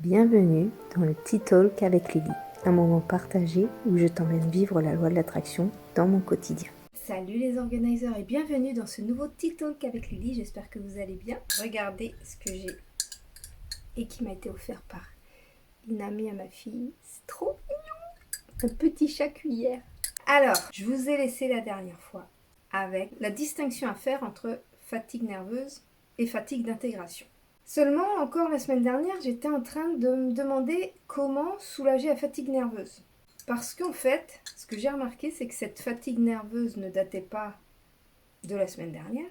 Bienvenue dans le Tea Talk avec Lily, un moment partagé où je t'emmène vivre la loi de l'attraction dans mon quotidien. Salut les organiseurs et bienvenue dans ce nouveau Tea Talk avec Lily, j'espère que vous allez bien. Regardez ce que j'ai et qui m'a été offert par une amie à ma fille, c'est trop mignon, un petit chat cuillère. Alors, je vous ai laissé la dernière fois avec la distinction à faire entre fatigue nerveuse et fatigue d'intégration. Seulement, encore la semaine dernière, j'étais en train de me demander comment soulager la fatigue nerveuse. Parce qu'en fait, ce que j'ai remarqué, c'est que cette fatigue nerveuse ne datait pas de la semaine dernière,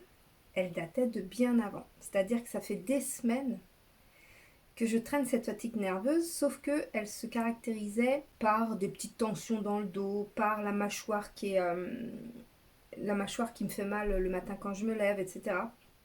elle datait de bien avant. C'est-à-dire que ça fait des semaines que je traîne cette fatigue nerveuse, sauf qu'elle se caractérisait par des petites tensions dans le dos, par la mâchoire qui me fait mal le matin quand je me lève, etc.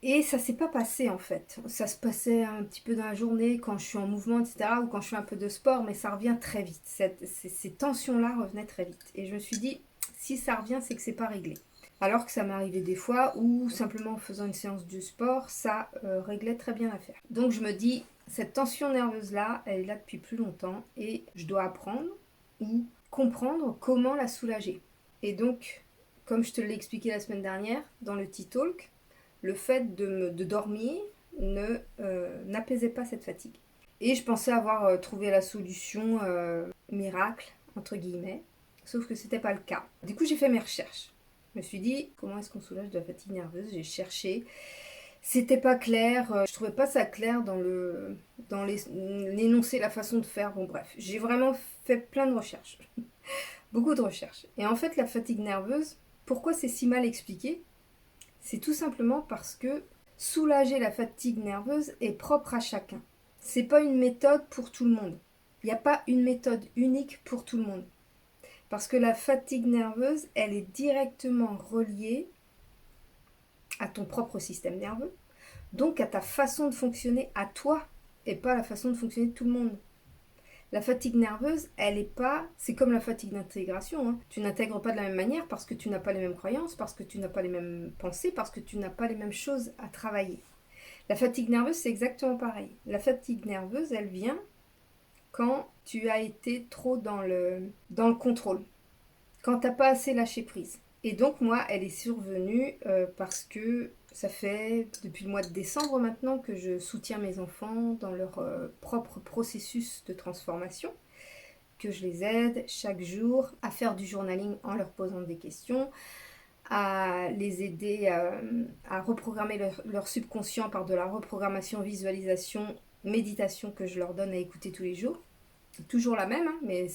Et ça s'est pas passé en fait. Ça se passait un petit peu dans la journée quand je suis en mouvement, etc. ou quand je fais un peu de sport, mais ça revient très vite. Ces tensions-là revenaient très vite. Et je me suis dit, si ça revient, c'est que c'est pas réglé. Alors que ça m'est arrivé des fois où simplement en faisant une séance de sport, ça réglait très bien l'affaire. Donc je me dis, cette tension nerveuse-là, elle est là depuis plus longtemps et je dois apprendre ou comprendre comment la soulager. Et donc, comme je te l'ai expliqué la semaine dernière dans le Tea Talk, le fait de dormir n'apaisait pas cette fatigue. Et je pensais avoir trouvé la solution miracle, entre guillemets, sauf que c'était pas le cas. Du coup, j'ai fait mes recherches. Je me suis dit, comment est-ce qu'on soulage de la fatigue nerveuse? J'ai cherché. C'était pas clair, je trouvais pas ça clair dans l'énoncé, la façon de faire. Bon, bref, j'ai vraiment fait plein de recherches. Beaucoup de recherches. Et en fait, la fatigue nerveuse, pourquoi c'est si mal expliqué? C'est tout simplement parce que soulager la fatigue nerveuse est propre à chacun. C'est pas une méthode pour tout le monde. Il n'y a pas une méthode unique pour tout le monde. Parce que la fatigue nerveuse, elle est directement reliée à ton propre système nerveux, donc à ta façon de fonctionner à toi, et pas à la façon de fonctionner de tout le monde. La fatigue nerveuse, elle est pas... C'est comme la fatigue d'intégration. Hein. Tu n'intègres pas de la même manière parce que tu n'as pas les mêmes croyances, parce que tu n'as pas les mêmes pensées, parce que tu n'as pas les mêmes choses à travailler. La fatigue nerveuse, c'est exactement pareil. La fatigue nerveuse, elle vient quand tu as été trop dans le contrôle. Quand tu n'as pas assez lâché prise. Et donc, moi, elle est survenue parce que ça fait depuis le mois de décembre maintenant que je soutiens mes enfants dans leur propre processus de transformation, que je les aide chaque jour à faire du journaling en leur posant des questions, à les aider à reprogrammer leur subconscient par de la reprogrammation, visualisation, méditation que je leur donne à écouter tous les jours. Toujours la même, hein, mais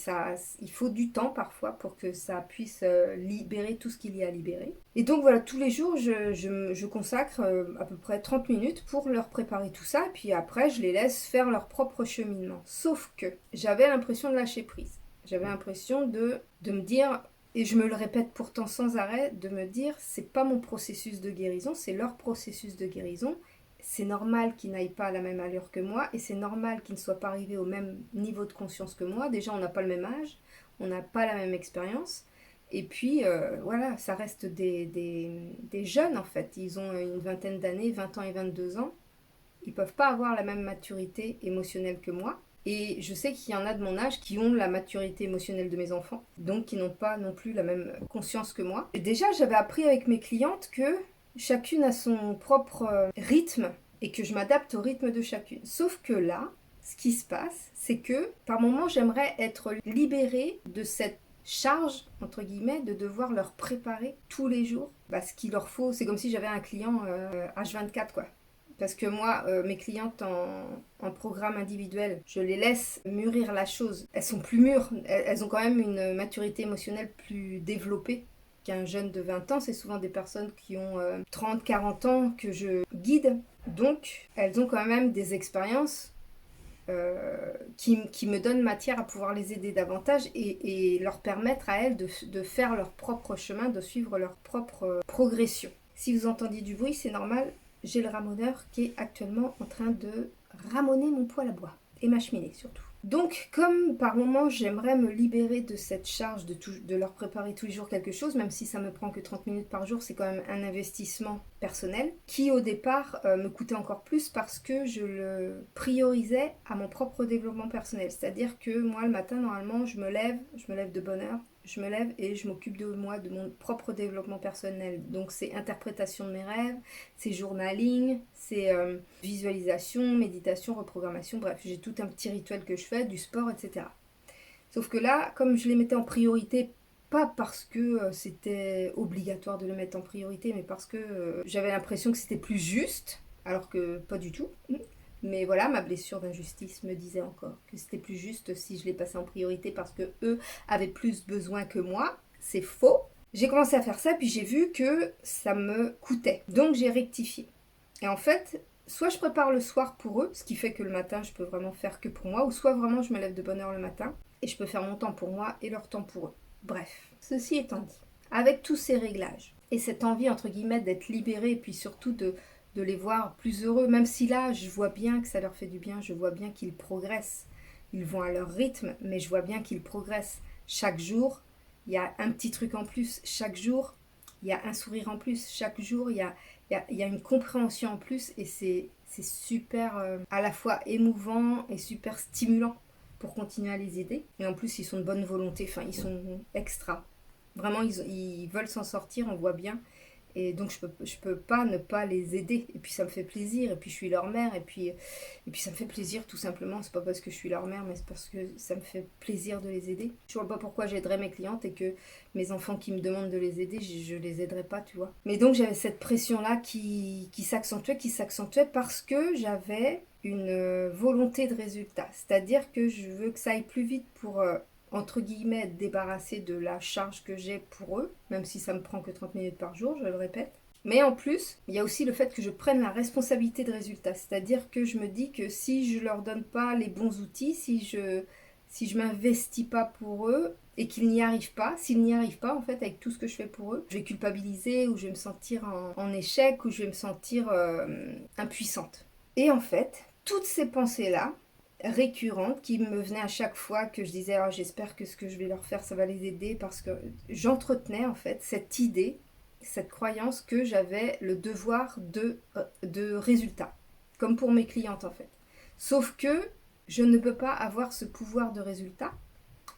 il faut du temps parfois pour que ça puisse libérer tout ce qu'il y a à libérer. Et donc voilà, tous les jours, je consacre à peu près 30 minutes pour leur préparer tout ça, et puis après, je les laisse faire leur propre cheminement. Sauf que j'avais l'impression de lâcher prise. J'avais l'impression de me dire, et je me le répète pourtant sans arrêt, de me dire, c'est pas mon processus de guérison, c'est leur processus de guérison. C'est normal qu'ils n'aillent pas à la même allure que moi et c'est normal qu'ils ne soient pas arrivés au même niveau de conscience que moi. Déjà, on n'a pas le même âge, on n'a pas la même expérience. Et puis, voilà, ça reste des jeunes en fait. Ils ont une vingtaine d'années, 20 ans et 22 ans. Ils ne peuvent pas avoir la même maturité émotionnelle que moi. Et je sais qu'il y en a de mon âge qui ont la maturité émotionnelle de mes enfants, donc qui n'ont pas non plus la même conscience que moi. Et déjà, j'avais appris avec mes clientes que chacune a son propre rythme et que je m'adapte au rythme de chacune. Sauf que là, ce qui se passe, c'est que par moments, j'aimerais être libérée de cette charge, entre guillemets, de devoir leur préparer tous les jours ce qu'il leur faut. C'est comme si j'avais un client H24, quoi. Parce que moi, mes clientes en programme individuel, je les laisse mûrir la chose. Elles sont plus mûres, elles ont quand même une maturité émotionnelle plus développée qu'un jeune de 20 ans. C'est souvent des personnes qui ont 30, 40 ans que je guide. Donc, elles ont quand même des expériences qui me donnent matière à pouvoir les aider davantage et leur permettre à elles de faire leur propre chemin, de suivre leur propre progression. Si vous entendiez du bruit, c'est normal. J'ai le ramoneur qui est actuellement en train de ramoner mon poêle à bois et ma cheminée surtout. Donc, comme par moment j'aimerais me libérer de cette charge de leur préparer tous les jours quelque chose, même si ça me prend que 30 minutes par jour, c'est quand même un investissement personnel, qui au départ me coûtait encore plus parce que je le priorisais à mon propre développement personnel. C'est-à-dire que moi le matin, normalement, je me lève de bonne heure, je me lève et je m'occupe de moi, de mon propre développement personnel. Donc c'est interprétation de mes rêves, c'est journaling, c'est visualisation, méditation, reprogrammation, bref, j'ai tout un petit rituel que je fais, du sport, etc. Sauf que là, comme je les mettais en priorité, pas parce que c'était obligatoire de les mettre en priorité, mais parce que j'avais l'impression que c'était plus juste, alors que pas du tout. Mais voilà, ma blessure d'injustice me disait encore que c'était plus juste si je les passais en priorité parce que eux avaient plus besoin que moi. C'est faux. J'ai commencé à faire ça, puis j'ai vu que ça me coûtait. Donc j'ai rectifié. Et en fait, soit je prépare le soir pour eux, ce qui fait que le matin, je peux vraiment faire que pour moi, ou soit vraiment je me lève de bonne heure le matin et je peux faire mon temps pour moi et leur temps pour eux. Bref, ceci étant dit, avec tous ces réglages et cette envie, entre guillemets, d'être libérée et puis surtout de les voir plus heureux, même si là, je vois bien que ça leur fait du bien, je vois bien qu'ils progressent. Ils vont à leur rythme, mais je vois bien qu'ils progressent. Chaque jour, il y a un petit truc en plus. Chaque jour, il y a un sourire en plus. Chaque jour, il y a une compréhension en plus et c'est super à la fois émouvant et super stimulant pour continuer à les aider. Et en plus, ils sont de bonne volonté, enfin, ils sont extra. Vraiment, ils veulent s'en sortir, on voit bien. Et donc je peux pas ne pas les aider. Et puis ça me fait plaisir. Et puis je suis leur mère. Et puis ça me fait plaisir tout simplement. C'est pas parce que je suis leur mère, mais c'est parce que ça me fait plaisir de les aider. Je vois pas pourquoi j'aiderais mes clientes et que mes enfants qui me demandent de les aider, je les aiderais pas, tu vois. Mais donc j'avais cette pression-là qui s'accentuait parce que j'avais une volonté de résultat. C'est-à-dire que je veux que ça aille plus vite pour entre guillemets, être débarrassée de la charge que j'ai pour eux, même si ça me prend que 30 minutes par jour, je le répète. Mais en plus, il y a aussi le fait que je prenne la responsabilité de résultat. C'est-à-dire que je me dis que si je leur donne pas les bons outils, si je m'investis pas pour eux et qu'ils n'y arrivent pas, s'ils n'y arrivent pas en fait avec tout ce que je fais pour eux, je vais culpabiliser ou je vais me sentir en échec ou je vais me sentir impuissante. Et en fait, toutes ces pensées-là, récurrente qui me venait à chaque fois que je disais oh, j'espère que ce que je vais leur faire ça va les aider parce que j'entretenais en fait cette idée, cette croyance que j'avais le devoir de résultat, comme pour mes clientes en fait. Sauf que je ne peux pas avoir ce pouvoir de résultat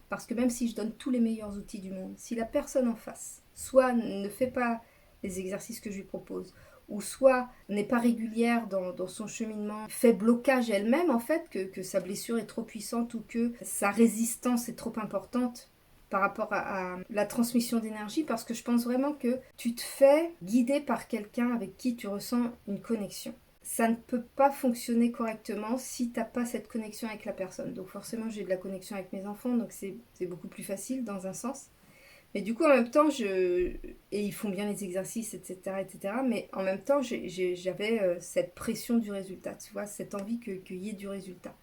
parce que même si je donne tous les meilleurs outils du monde, si la personne en face soit ne fait pas les exercices que je lui propose, ou soit n'est pas régulière dans son cheminement, fait blocage elle-même en fait, que sa blessure est trop puissante ou que sa résistance est trop importante par rapport à la transmission d'énergie, parce que je pense vraiment que tu te fais guider par quelqu'un avec qui tu ressens une connexion. Ça ne peut pas fonctionner correctement si tu n'as pas cette connexion avec la personne. Donc forcément j'ai de la connexion avec mes enfants, donc c'est beaucoup plus facile dans un sens. Mais du coup, en même temps, et ils font bien les exercices, etc., etc. Mais en même temps, j'avais cette pression du résultat, tu vois, cette envie qu'il y ait du résultat.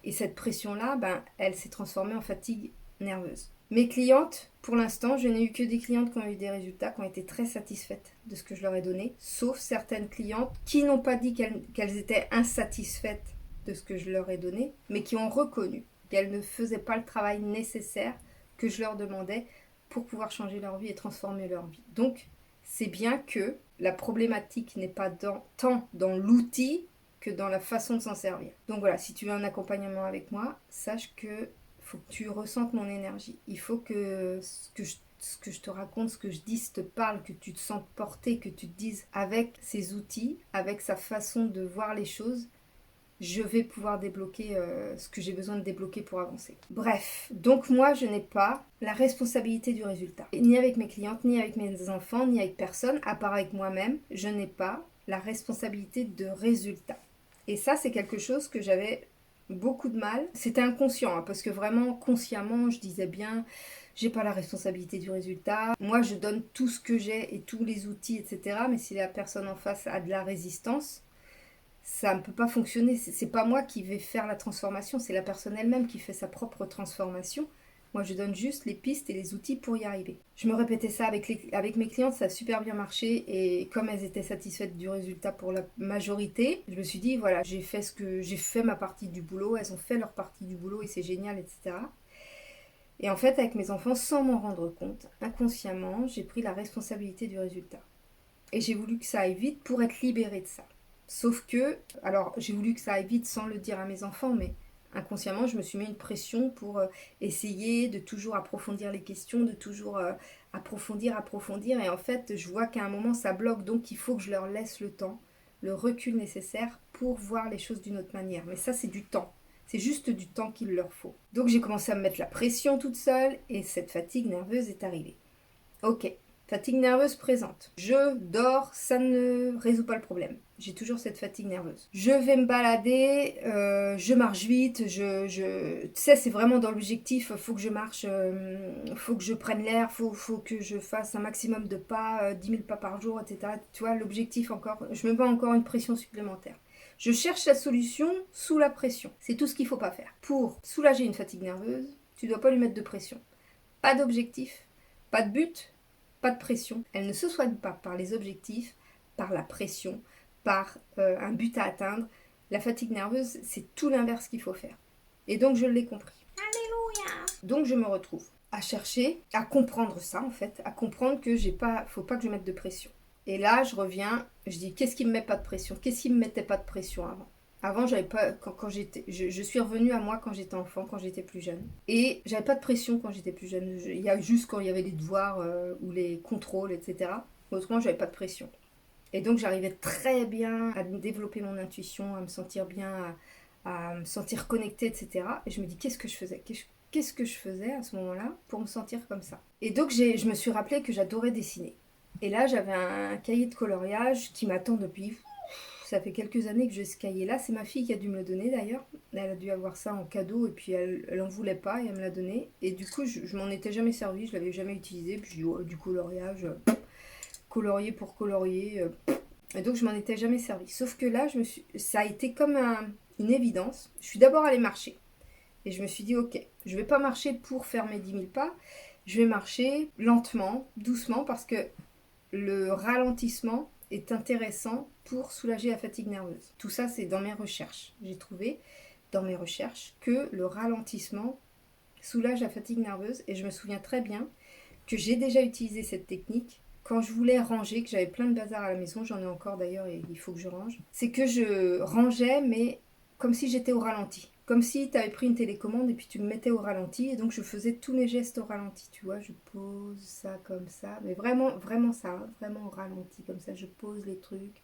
Et cette pression-là, ben, elle s'est transformée en fatigue nerveuse. Mes clientes, pour l'instant, je n'ai eu que des clientes qui ont eu des résultats, qui ont été très satisfaites de ce que je leur ai donné, sauf certaines clientes qui n'ont pas dit qu'elles étaient insatisfaites de ce que je leur ai donné, mais qui ont reconnu qu'elles ne faisaient pas le travail nécessaire que je leur demandais pour pouvoir changer leur vie et transformer leur vie. Donc, c'est bien que la problématique n'est pas tant dans l'outil que dans la façon de s'en servir. Donc voilà, si tu veux un accompagnement avec moi, sache que faut que tu ressentes mon énergie. Il faut que ce que je te raconte, ce que je dis te parle, que tu te sentes porté, que tu te dises avec ces outils, avec sa façon de voir les choses, je vais pouvoir débloquer ce que j'ai besoin de débloquer pour avancer. Bref, donc moi je n'ai pas la responsabilité du résultat. Ni avec mes clientes, ni avec mes enfants, ni avec personne, à part avec moi-même, je n'ai pas la responsabilité de résultat. Et ça c'est quelque chose que j'avais beaucoup de mal. C'était inconscient, hein, parce que vraiment consciemment je disais bien j'ai pas la responsabilité du résultat. Moi je donne tout ce que j'ai et tous les outils, etc. Mais si la personne en face a de la résistance, ça ne peut pas fonctionner. C'est pas moi qui vais faire la transformation, c'est la personne elle-même qui fait sa propre transformation. Moi, je donne juste les pistes et les outils pour y arriver. Je me répétais ça avec mes clientes, ça a super bien marché. Et comme elles étaient satisfaites du résultat pour la majorité, je me suis dit, voilà, j'ai fait ma partie du boulot, elles ont fait leur partie du boulot et c'est génial, etc. Et en fait, avec mes enfants, sans m'en rendre compte, inconsciemment, j'ai pris la responsabilité du résultat. Et j'ai voulu que ça aille vite pour être libérée de ça. Sauf que, alors j'ai voulu que ça aille vite sans le dire à mes enfants, mais inconsciemment, je me suis mis une pression pour essayer de toujours approfondir les questions, de toujours approfondir. Et en fait, je vois qu'à un moment, ça bloque, donc il faut que je leur laisse le temps, le recul nécessaire pour voir les choses d'une autre manière. Mais ça, c'est du temps. C'est juste du temps qu'il leur faut. Donc j'ai commencé à me mettre la pression toute seule et cette fatigue nerveuse est arrivée. Ok, fatigue nerveuse présente. Je dors, ça ne résout pas le problème. J'ai toujours cette fatigue nerveuse. Je vais me balader, je marche vite, tu sais, c'est vraiment dans l'objectif, faut que je marche, faut que je prenne l'air, faut que je fasse un maximum de pas, 10 000 pas par jour, etc. Tu vois, l'objectif encore, je me mets encore une pression supplémentaire. Je cherche la solution sous la pression. C'est tout ce qu'il ne faut pas faire. Pour soulager une fatigue nerveuse, tu ne dois pas lui mettre de pression. Pas d'objectif, pas de but, pas de pression. Elle ne se soigne pas par les objectifs, par la pression, par un but à atteindre. La fatigue nerveuse, c'est tout l'inverse qu'il faut faire. Et donc je l'ai compris. Alléluia. Donc je me retrouve à chercher, à comprendre ça en fait, à comprendre que faut pas que je mette de pression. Et là, je reviens, je dis, qu'est-ce qui me met pas de pression? Qu'est-ce qui me mettait pas de pression avant? Avant, j'avais pas, quand j'étais, je suis revenue à moi quand j'étais enfant, quand j'étais plus jeune. Et j'avais pas de pression quand j'étais plus jeune. Il y a juste quand il y avait les devoirs ou les contrôles, etc. Autrement, j'avais pas de pression. Et donc, j'arrivais très bien à développer mon intuition, à me sentir bien, à me sentir connectée, etc. Et je me dis, qu'est-ce que je faisais? Qu'est-ce que je faisais à ce moment-là pour me sentir comme ça? Et donc, je me suis rappelé que j'adorais dessiner. Et là, j'avais un cahier de coloriage qui m'attend depuis... Ça fait quelques années que j'ai ce cahier-là. C'est ma fille qui a dû me le donner d'ailleurs. Elle a dû avoir ça en cadeau et puis elle en voulait pas et elle me l'a donné. Et du coup, je m'en étais jamais servi, je l'avais jamais utilisé. Puis je dis, oh, du coloriage, colorier pour colorier. Et donc, je m'en étais jamais servi. Sauf que là, ça a été comme une évidence. Je suis d'abord allée marcher. Et je me suis dit, ok, je vais pas marcher pour faire mes 10 000 pas. Je vais marcher lentement, doucement, parce que le ralentissement est intéressant pour soulager la fatigue nerveuse. Tout ça, c'est dans mes recherches. J'ai trouvé dans mes recherches que le ralentissement soulage la fatigue nerveuse et je me souviens très bien que j'ai déjà utilisé cette technique quand je voulais ranger, que j'avais plein de bazar à la maison, j'en ai encore d'ailleurs et il faut que je range. C'est que je rangeais mais comme si j'étais au ralenti. Comme si tu avais pris une télécommande et puis tu me mettais au ralenti. Et donc je faisais tous mes gestes au ralenti. Tu vois, je pose ça comme ça. Mais vraiment, vraiment ça. Hein, vraiment au ralenti. Comme ça, je pose les trucs.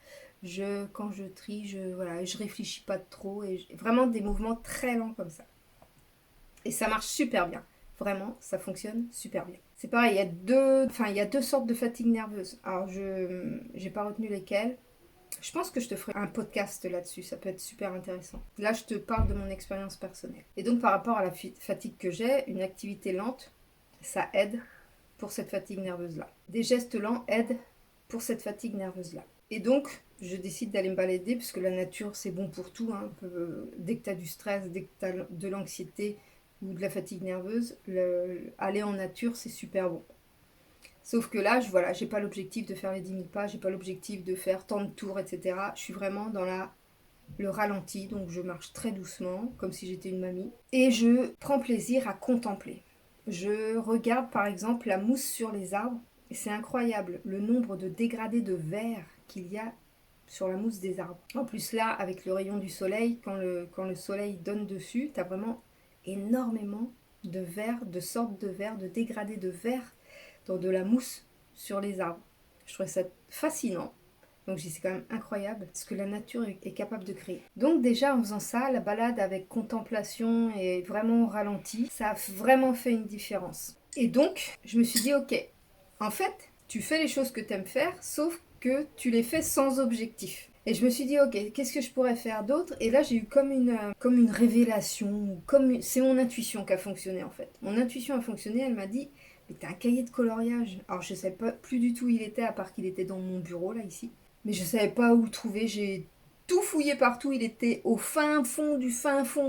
Quand je trie, je réfléchis pas trop. Et vraiment des mouvements très lents comme ça. Et ça marche super bien. Vraiment, ça fonctionne super bien. C'est pareil, il y a deux sortes de fatigue nerveuse. Alors, je n'ai pas retenu lesquelles. Je pense que je te ferai un podcast là-dessus, ça peut être super intéressant. Là, je te parle de mon expérience personnelle. Et donc, par rapport à la fatigue que j'ai, une activité lente, ça aide pour cette fatigue nerveuse-là. Des gestes lents aident pour cette fatigue nerveuse-là. Et donc, je décide d'aller me balader, puisque la nature, c'est bon pour tout. Hein. Dès que tu as du stress, dès que tu as de l'anxiété ou de la fatigue nerveuse, aller en nature, c'est super bon. Sauf que là, j'ai pas l'objectif de faire les 10 000 pas, j'ai pas l'objectif de faire tant de tours, etc. Je suis vraiment dans le ralenti, donc je marche très doucement, comme si j'étais une mamie. Et je prends plaisir à contempler. Je regarde par exemple la mousse sur les arbres, et c'est incroyable le nombre de dégradés de verre qu'il y a sur la mousse des arbres. En plus là, avec le rayon du soleil, quand le soleil donne dessus, t'as vraiment énormément de verre, de sortes de verre, de dégradés de verre dans de la mousse sur les arbres. Je trouvais ça fascinant. Donc c'est quand même incroyable ce que la nature est capable de créer. Donc déjà en faisant ça, la balade avec contemplation et vraiment ralenti, ça a vraiment fait une différence. Et donc je me suis dit ok, en fait tu fais les choses que tu aimes faire, sauf que tu les fais sans objectif. Et je me suis dit ok, qu'est-ce que je pourrais faire d'autre? Et là j'ai eu comme une révélation, c'est mon intuition qui a fonctionné en fait. Mon intuition a fonctionné, elle m'a dit mais t'as un cahier de coloriage. Alors je savais pas plus du tout où il était, à part qu'il était dans mon bureau là ici. Mais je savais pas où le trouver. J'ai tout fouillé partout. Il était au fin fond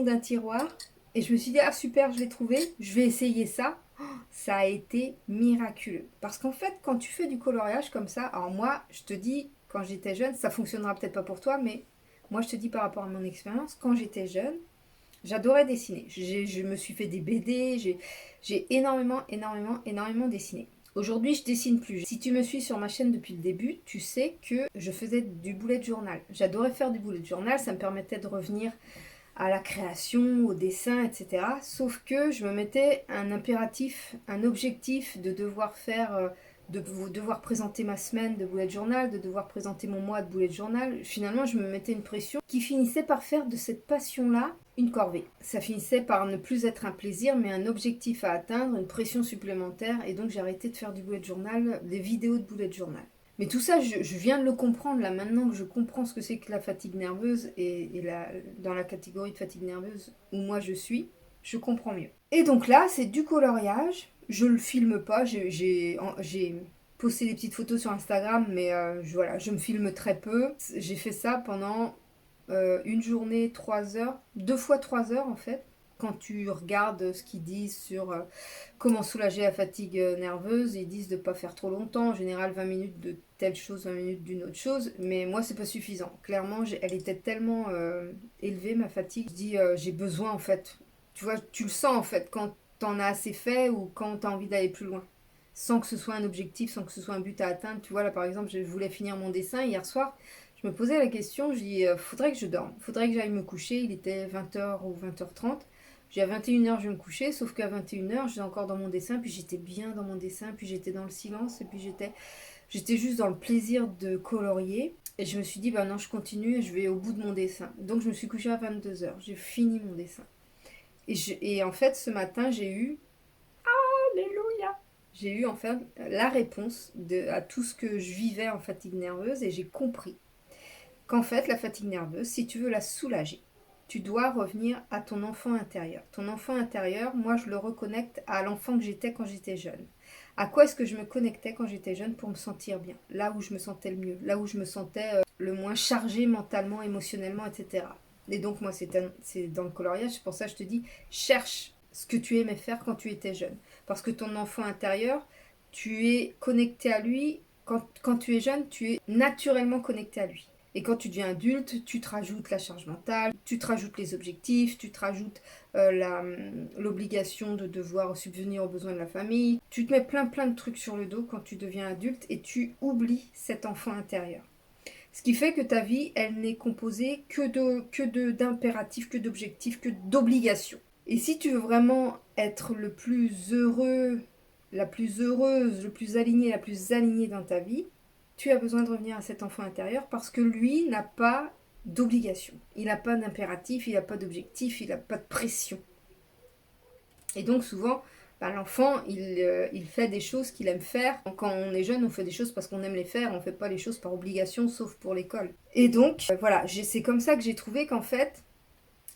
d'un tiroir. Et je me suis dit, ah super, je l'ai trouvé, je vais essayer ça. Oh, ça a été miraculeux. Parce qu'en fait, quand tu fais du coloriage comme ça, alors moi, je te dis, quand j'étais jeune, ça fonctionnera peut-être pas pour toi, mais moi, je te dis par rapport à mon expérience, quand j'étais jeune, j'adorais dessiner. Je me suis fait des BD, j'ai énormément dessiné. Aujourd'hui, je dessine plus. Si tu me suis sur ma chaîne depuis le début, tu sais que je faisais du bullet journal. J'adorais faire du bullet journal, ça me permettait de revenir à la création, au dessin, etc. Sauf que je me mettais un impératif, un objectif de devoir faire, de devoir présenter ma semaine de bullet journal, de devoir présenter mon mois de bullet journal. Finalement, je me mettais une pression qui finissait par faire de cette passion-là une corvée. Ça finissait par ne plus être un plaisir, mais un objectif à atteindre, une pression supplémentaire. Et donc, j'ai arrêté de faire du bullet journal, des vidéos de bullet journal. Mais tout ça, je viens de le comprendre là maintenant que je comprends ce que c'est que la fatigue nerveuse dans la catégorie de fatigue nerveuse où moi je suis, je comprends mieux. Et donc là, c'est du coloriage. Je le filme pas. J'ai posté des petites photos sur Instagram, mais voilà, je me filme très peu. J'ai fait ça pendant une journée, 3 heures, 2 fois 3 heures en fait. Quand tu regardes ce qu'ils disent sur comment soulager la fatigue nerveuse, ils disent de ne pas faire trop longtemps, en général 20 minutes de telle chose, 20 minutes d'une autre chose, mais moi c'est pas suffisant. Clairement, elle était tellement élevée ma fatigue, je dis j'ai besoin en fait, tu vois, tu le sens en fait quand t'en as assez fait ou quand t'as envie d'aller plus loin. Sans que ce soit un objectif, sans que ce soit un but à atteindre. Tu vois, là par exemple, je voulais finir mon dessin hier soir. Je me posais la question, je dis, faudrait que je dorme, faudrait que j'aille me coucher. Il était 20h ou 20h30. J'ai à 21h, je vais me coucher, sauf qu'à 21h, j'étais encore dans mon dessin, puis j'étais bien dans mon dessin, puis j'étais dans le silence, et puis j'étais juste dans le plaisir de colorier. Et je me suis dit, bah non, je continue et je vais au bout de mon dessin. Donc je me suis couchée à 22h, j'ai fini mon dessin. Et en fait, ce matin, Alléluia, j'ai eu en fait la réponse à tout ce que je vivais en fatigue nerveuse et j'ai compris qu'en fait, la fatigue nerveuse, si tu veux la soulager, tu dois revenir à ton enfant intérieur. Ton enfant intérieur, moi, je le reconnecte à l'enfant que j'étais quand j'étais jeune. À quoi est-ce que je me connectais quand j'étais jeune pour me sentir bien? Là où je me sentais le mieux, là où je me sentais le moins chargé mentalement, émotionnellement, etc. Et donc, moi, c'est dans le coloriage, c'est pour ça que je te dis, cherche ce que tu aimais faire quand tu étais jeune. Parce que ton enfant intérieur, tu es connecté à lui. Quand tu es jeune, tu es naturellement connecté à lui. Et quand tu deviens adulte, tu te rajoutes la charge mentale, tu te rajoutes les objectifs, tu te rajoutes l'obligation de devoir subvenir aux besoins de la famille. Tu te mets plein de trucs sur le dos quand tu deviens adulte et tu oublies cet enfant intérieur. Ce qui fait que ta vie, elle n'est composée d'impératifs, que d'objectifs, que d'obligations. Et si tu veux vraiment être le plus heureux, la plus heureuse, le plus aligné, la plus alignée dans ta vie, tu as besoin de revenir à cet enfant intérieur parce que lui n'a pas d'obligation. Il n'a pas d'impératif, il n'a pas d'objectif, il n'a pas de pression. Et donc souvent, l'enfant, il fait des choses qu'il aime faire. Quand on est jeune, on fait des choses parce qu'on aime les faire, on ne fait pas les choses par obligation, sauf pour l'école. Et donc, voilà, c'est comme ça que j'ai trouvé qu'en fait,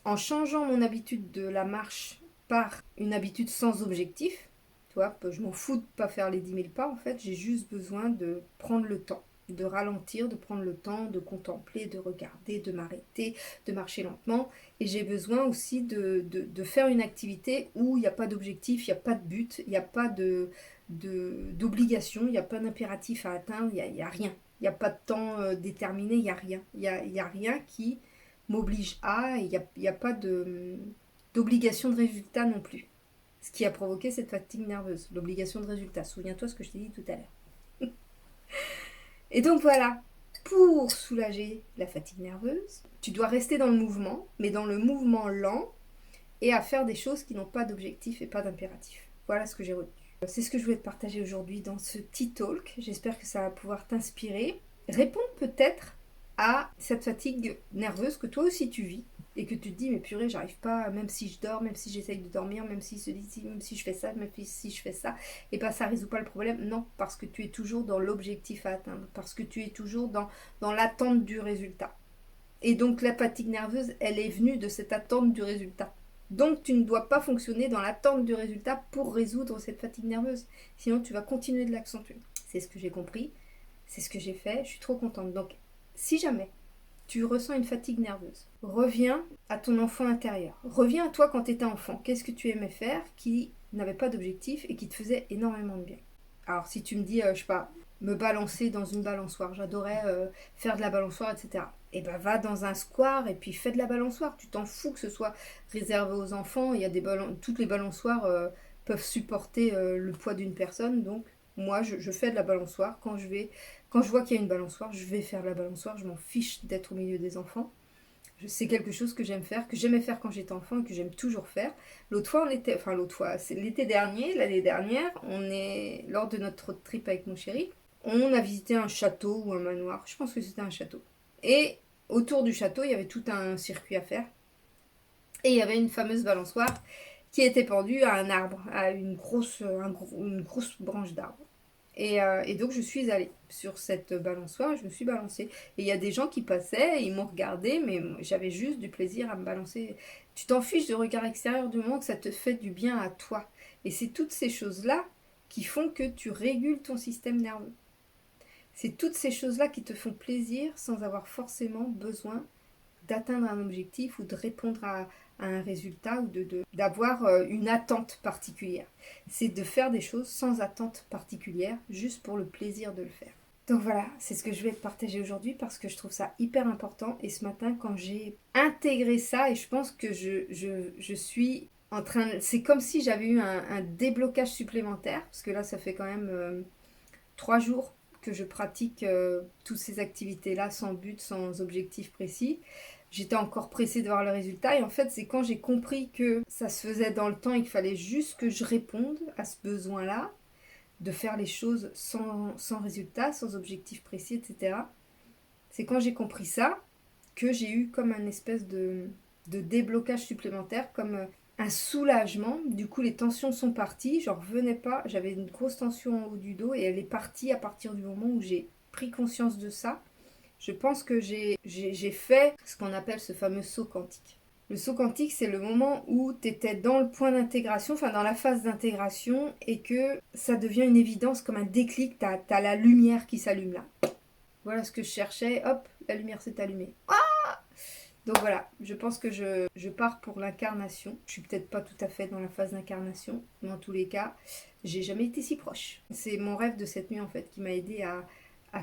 en changeant mon habitude de la marche par une habitude sans objectif, tu vois, je m'en fous de pas faire les 10 000 pas, en fait, j'ai juste besoin de prendre le temps, de ralentir, de prendre le temps, de contempler, de regarder, de m'arrêter, de marcher lentement. Et j'ai besoin aussi de faire une activité où il n'y a pas d'objectif, il n'y a pas de but, il n'y a pas d'obligation, il n'y a pas d'impératif à atteindre, il n'y a rien. Il n'y a pas de temps déterminé, il n'y a rien. Il y a rien qui m'oblige à, et il n'y a pas d'obligation de résultat non plus. Ce qui a provoqué cette fatigue nerveuse, l'obligation de résultat. Souviens-toi ce que je t'ai dit tout à l'heure. Et donc voilà, pour soulager la fatigue nerveuse, tu dois rester dans le mouvement, mais dans le mouvement lent, et à faire des choses qui n'ont pas d'objectif et pas d'impératif. Voilà ce que j'ai retenu. C'est ce que je voulais te partager aujourd'hui dans ce petit talk. J'espère que ça va pouvoir t'inspirer. Répondre peut-être à cette fatigue nerveuse que toi aussi tu vis et que tu te dis mais purée j'arrive pas, même si je dors, même si j'essaye de dormir, même si je fais ça, même si je fais ça, et pas ça résout pas le problème. Non, parce que tu es toujours dans l'objectif à atteindre, parce que tu es toujours dans l'attente du résultat. Et donc la fatigue nerveuse, elle est venue de cette attente du résultat. Donc tu ne dois pas fonctionner dans l'attente du résultat pour résoudre cette fatigue nerveuse. Sinon tu vas continuer de l'accentuer. C'est ce que j'ai compris, c'est ce que j'ai fait, je suis trop contente. Donc si jamais tu ressens une fatigue nerveuse. Reviens à ton enfant intérieur. Reviens à toi quand tu étais enfant. Qu'est-ce que tu aimais faire qui n'avait pas d'objectif et qui te faisait énormément de bien. Alors si tu me dis, je sais pas, me balancer dans une balançoire, j'adorais faire de la balançoire, etc. Et ben va dans un square et puis fais de la balançoire. Tu t'en fous que ce soit réservé aux enfants. Il y a toutes les balançoires peuvent supporter le poids d'une personne. Donc moi je fais de la balançoire. Quand je vois qu'il y a une balançoire, je vais faire de la balançoire. Je m'en fiche d'être au milieu des enfants. C'est quelque chose que j'aime faire, que j'aimais faire quand j'étais enfant et que j'aime toujours faire. C'est l'été dernier, l'année dernière, lors de notre road trip avec mon chéri, on a visité un château ou un manoir, je pense que c'était un château. Et autour du château, il y avait tout un circuit à faire. Et il y avait une fameuse balançoire qui était pendue à un arbre, à une grosse branche d'arbre. Et donc je suis allée sur cette balançoire et je me suis balancée. Et il y a des gens qui passaient, ils m'ont regardé, mais j'avais juste du plaisir à me balancer. Tu t'en fiches du regard extérieur du moment que ça te fait du bien à toi. Et c'est toutes ces choses-là qui font que tu régules ton système nerveux. C'est toutes ces choses-là qui te font plaisir sans avoir forcément besoin d'atteindre un objectif ou de répondre à un résultat ou d'avoir une attente particulière. C'est de faire des choses sans attente particulière, juste pour le plaisir de le faire. Donc voilà, c'est ce que je vais te partager aujourd'hui parce que je trouve ça hyper important. Et ce matin, quand j'ai intégré ça, et je pense que je suis en train de... C'est comme si j'avais eu un déblocage supplémentaire, parce que là, ça fait quand même 3 jours que je pratique toutes ces activités-là sans but, sans objectif précis. J'étais encore pressée de voir le résultat et en fait c'est quand j'ai compris que ça se faisait dans le temps et qu'il fallait juste que je réponde à ce besoin-là, de faire les choses sans résultat, sans objectif précis, etc. C'est quand j'ai compris ça que j'ai eu comme un espèce de déblocage supplémentaire, comme un soulagement. Du coup les tensions sont parties, j'en revenais pas, j'avais une grosse tension en haut du dos et elle est partie à partir du moment où j'ai pris conscience de ça. Je pense que j'ai fait ce qu'on appelle ce fameux saut quantique. Le saut quantique, c'est le moment où tu étais dans le point d'intégration, enfin dans la phase d'intégration, et que ça devient une évidence, comme un déclic, tu as la lumière qui s'allume là. Voilà ce que je cherchais, hop, la lumière s'est allumée. Donc voilà, je pense que je pars pour l'incarnation. Je suis peut-être pas tout à fait dans la phase d'incarnation, mais en tous les cas, j'ai jamais été si proche. C'est mon rêve de cette nuit en fait qui m'a aidé à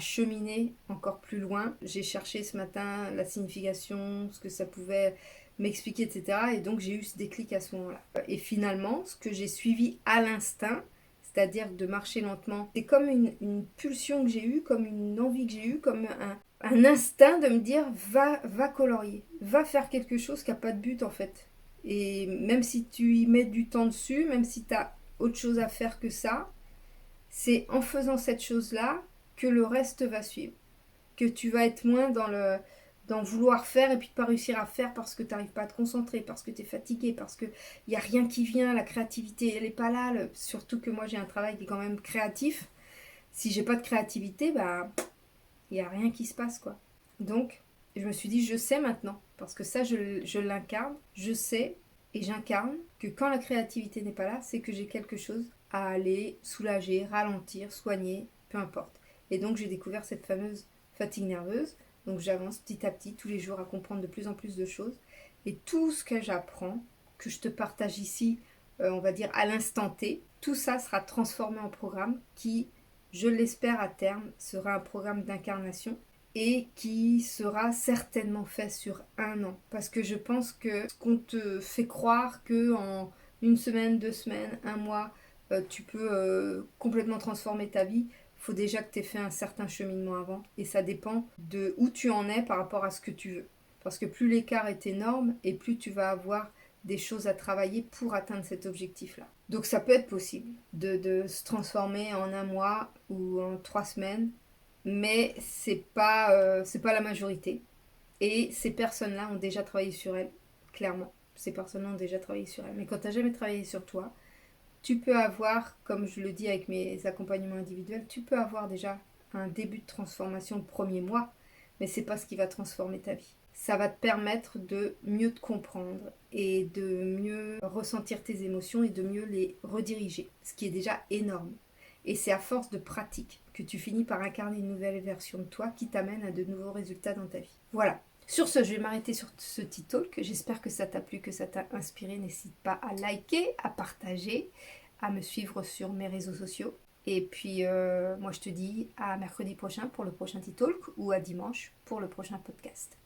cheminer encore plus loin. J'ai cherché ce matin la signification, ce que ça pouvait m'expliquer, etc. Et donc j'ai eu ce déclic à ce moment-là. Et finalement, ce que j'ai suivi à l'instinct, c'est-à-dire de marcher lentement, c'est comme une pulsion que j'ai eue, comme une envie que j'ai eue, comme un instinct de me dire va colorier, va faire quelque chose qui n'a pas de but en fait. Et même si tu y mets du temps dessus, même si tu as autre chose à faire que ça, c'est en faisant cette chose-là que le reste va suivre. Que tu vas être moins dans vouloir faire et puis de pas réussir à faire parce que tu n'arrives pas à te concentrer, parce que tu es fatigué, parce qu'il n'y a rien qui vient, la créativité elle n'est pas là, surtout que moi j'ai un travail qui est quand même créatif. Si j'ai pas de créativité, bah il n'y a rien qui se passe quoi. Donc je me suis dit je sais maintenant, parce que ça je l'incarne, je sais et j'incarne que quand la créativité n'est pas là, c'est que j'ai quelque chose à aller soulager, ralentir, soigner, peu importe. Et donc j'ai découvert cette fameuse fatigue nerveuse. Donc j'avance petit à petit tous les jours à comprendre de plus en plus de choses. Et tout ce que j'apprends, que je te partage ici, on va dire à l'instant T, tout ça sera transformé en programme qui, je l'espère à terme, sera un programme d'incarnation et qui sera certainement fait sur 1 an. Parce que je pense que ce qu'on te fait croire que en 1 semaine, 2 semaines, 1 mois, tu peux complètement transformer ta vie, faut déjà que tu aies fait un certain cheminement avant. Et ça dépend de où tu en es par rapport à ce que tu veux. Parce que plus l'écart est énorme et plus tu vas avoir des choses à travailler pour atteindre cet objectif-là. Donc ça peut être possible de se transformer en 1 mois ou en 3 semaines, mais c'est pas la majorité. Et ces personnes-là ont déjà travaillé sur elles, clairement. Ces personnes-là ont déjà travaillé sur elles. Mais quand tu n'as jamais travaillé sur toi, tu peux avoir, comme je le dis avec mes accompagnements individuels, tu peux avoir déjà un début de transformation le premier mois, mais c'est pas ce qui va transformer ta vie. Ça va te permettre de mieux te comprendre et de mieux ressentir tes émotions et de mieux les rediriger, ce qui est déjà énorme. Et c'est à force de pratique que tu finis par incarner une nouvelle version de toi qui t'amène à de nouveaux résultats dans ta vie. Voilà, Sur ce, je vais m'arrêter sur ce petit talk. J'espère que ça t'a plu, que ça t'a inspiré. N'hésite pas à liker, à partager, à me suivre sur mes réseaux sociaux. Et puis, moi, je te dis à mercredi prochain pour le prochain petit talk ou à dimanche pour le prochain podcast.